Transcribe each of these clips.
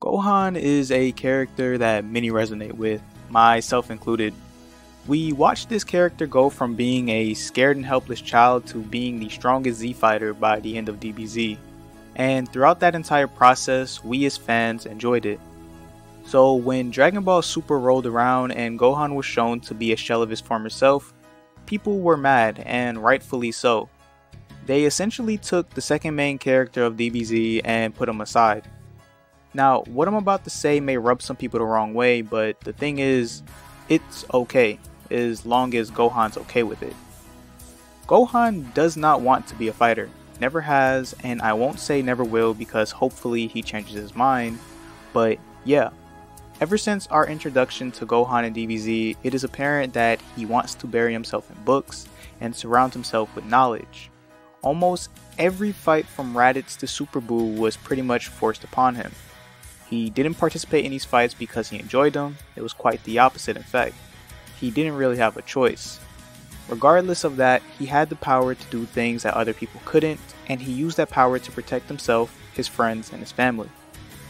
Gohan is a character that many resonate with, myself included. We watched this character go from being a scared and helpless child to being the strongest Z fighter by the end of DBZ, and throughout that entire process, we as fans enjoyed it. So when Dragon Ball Super rolled around and Gohan was shown to be a shell of his former self, people were mad, and rightfully so. They essentially took the second main character of DBZ and put him aside. Now, what I'm about to say may rub some people the wrong way, but the thing is, it's okay, as long as Gohan's okay with it. Gohan does not want to be a fighter, never has, and I won't say never will because hopefully he changes his mind, but yeah. Ever since our introduction to Gohan in DBZ, it is apparent that he wants to bury himself in books and surround himself with knowledge. Almost every fight from Raditz to Super Buu was pretty much forced upon him. He didn't participate in these fights because he enjoyed them, it was quite the opposite in fact. He didn't really have a choice. Regardless of that, he had the power to do things that other people couldn't, and he used that power to protect himself, his friends, and his family.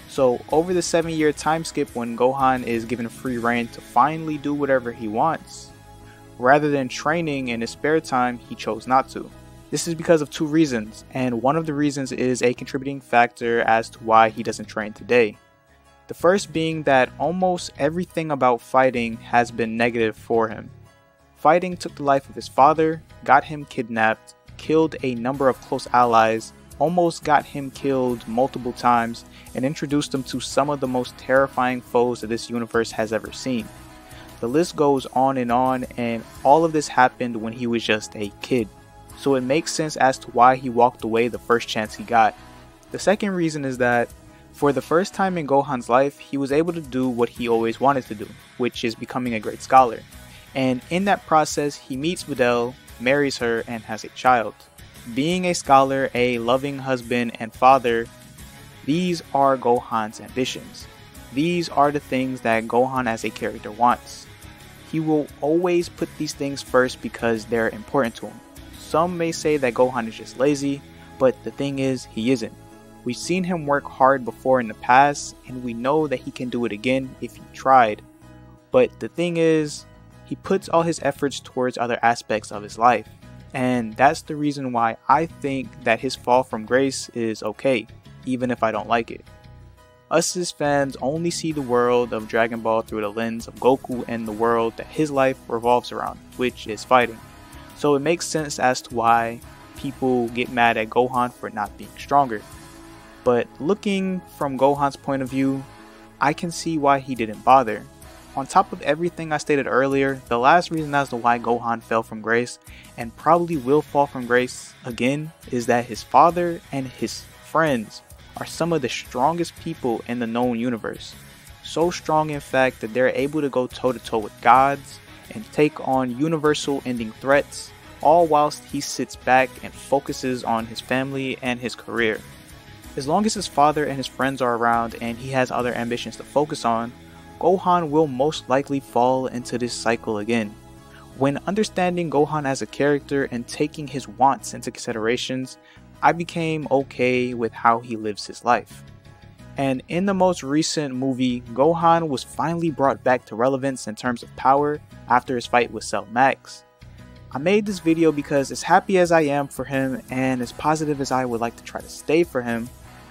So over the 7-year time skip when Gohan is given free reign to finally do whatever he wants, rather than training in his spare time, he chose not to. This is because of two reasons, and one of the reasons is a contributing factor as to why he doesn't train today. The first being that almost everything about fighting has been negative for him. Fighting took the life of his father, got him kidnapped, killed a number of close allies, almost got him killed multiple times, and introduced him to some of the most terrifying foes that this universe has ever seen. The list goes on, and all of this happened when he was just a kid. So it makes sense as to why he walked away the first chance he got. The second reason is that for the first time in Gohan's life, he was able to do what he always wanted to do, which is becoming a great scholar. And in that process, he meets Videl, marries her, and has a child. Being a scholar, a loving husband, and father, these are Gohan's ambitions. These are the things that Gohan as a character wants. He will always put these things first because they're important to him. Some may say that Gohan is just lazy, but the thing is, he isn't. We've seen him work hard before in the past, and we know that he can do it again if he tried. But the thing is, he puts all his efforts towards other aspects of his life. And that's the reason why I think that his fall from grace is okay, even if I don't like it. Us as fans only see the world of Dragon Ball through the lens of Goku and the world that his life revolves around, which is fighting. So it makes sense as to why people get mad at Gohan for not being stronger. But looking from Gohan's point of view, I can see why he didn't bother. On top of everything I stated earlier, the last reason as to why Gohan fell from grace, and probably will fall from grace again, is that his father and his friends are some of the strongest people in the known universe. So strong in fact that they're able to go toe to toe with gods and take on universal ending threats, all whilst he sits back and focuses on his family and his career. As long as his father and his friends are around and he has other ambitions to focus on, Gohan will most likely fall into this cycle again. When understanding Gohan as a character and taking his wants into considerations, I became okay with how he lives his life. And in the most recent movie, Gohan was finally brought back to relevance in terms of power after his fight with Cell Max. I made this video because as happy as I am for him and as positive as I would like to try to stay for him,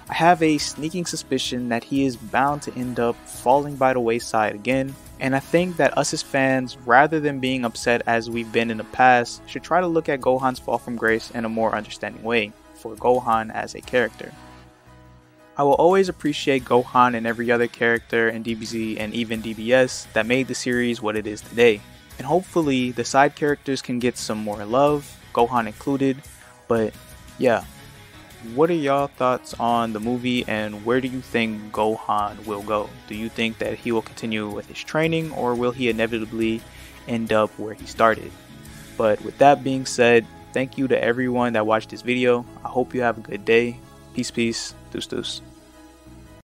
I have a sneaking suspicion that he is bound to end up falling by the wayside again, and I think that us as fans, rather than being upset as we've been in the past, should try to look at Gohan's fall from grace in a more understanding way for Gohan as a character. I will always appreciate Gohan and every other character in DBZ and even DBS that made the series what it is today, and hopefully the side characters can get some more love, Gohan included. But yeah. What are y'all thoughts on the movie, and where do you think Gohan will go? Do you think that he will continue with his training, or will he inevitably end up where he started? But with that being said, thank you to everyone that watched this video. I hope you have a good day. Peace, peace. Deuce, deuce.